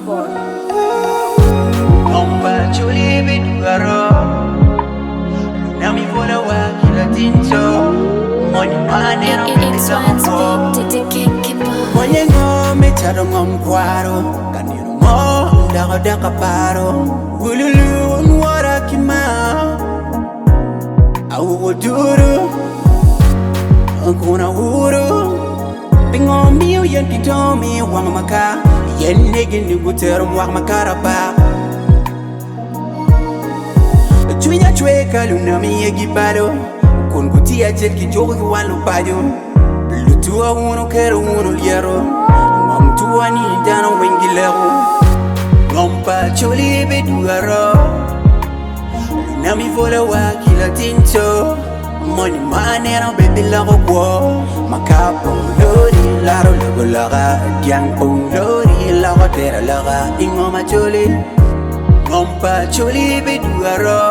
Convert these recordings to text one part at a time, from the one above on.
MP4. Ngom Acholi bidugaro Nami vola wakila tinto Money money no It's one's big to kick it off. Money ngom charo ngom kwaro Kaniro mo ndago daka paro Ululu unwara kima Awu duru Kuna uru Pingo miu yen pitomi wang maka Yen negi ni guteru wang makara ba Chuinya chweka lunami yegi balo Kun kutia jelki jogi walu pajo Lutua uno kero uno liero Ngom tua ni dano wengi lero Ngom Acholi bidugaro Lunami vola wakila tinto Money money no baby lago kwa Makapo lori laro lago laga Diang pong lori lago tera laga Ngom Acholi Ngom Acholi bidugaro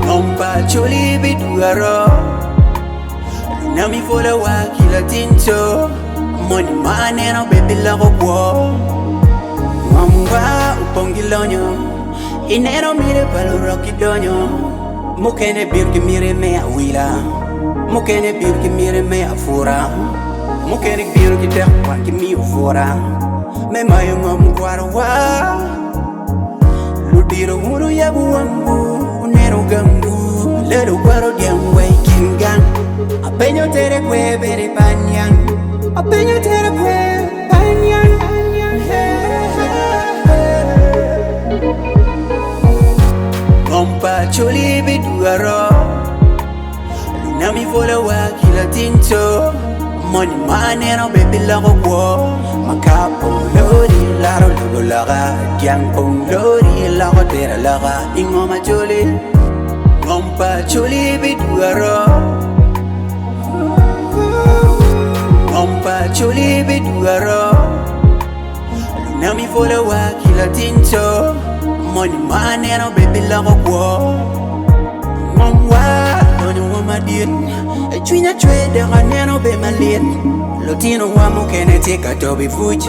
Ngom Acholi bidugaro Nami vola wakila tinto Money money no baby lago kwa Ngomwa upongilonyo Inero mire palo rocky donyo Mukene birki mire me a wila Mukene birki mire me a fura Mukene birki tek wanki mi ufura Me mayo ngom guarwa Ludiro uru yabu wangu Unero gangu Ledo guaro diangwe kingang Apenyo tere kwe bere panyang Apenyo tere kwe panyang Ngom Acholi bidugaro Lunami vola wakila tinto Money money no baby lago kwa Makapo lori laro lago laga Diang pong lori lago tera laga Ngom Acholi Ngom Acholi bidugaro Ngom Acholi bidugaro Lunami vola wakila tinto Money money no baby lago kwa Ngom wa Noni wa madin Chuinya chwe de ganeno be malin Lotino wa mukene teka tobi fuji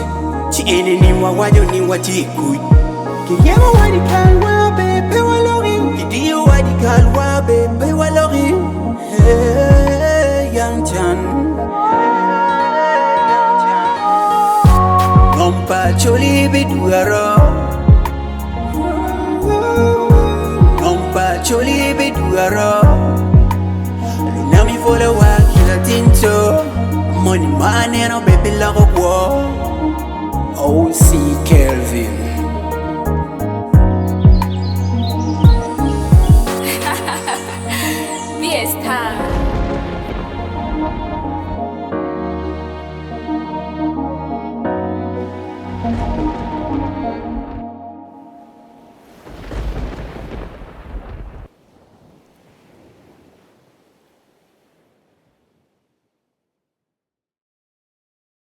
Chi ene ni wa wajo ni wa chikuj Kiyema wadi kalwa bebe walori Kidiyo wadi kalwa bebe walori Hey young chan Ngom Acholi bidugaro Ngom Acholi bidugaro Lunami vola wakila tinto Money money no baby lago kwa OC Kelvin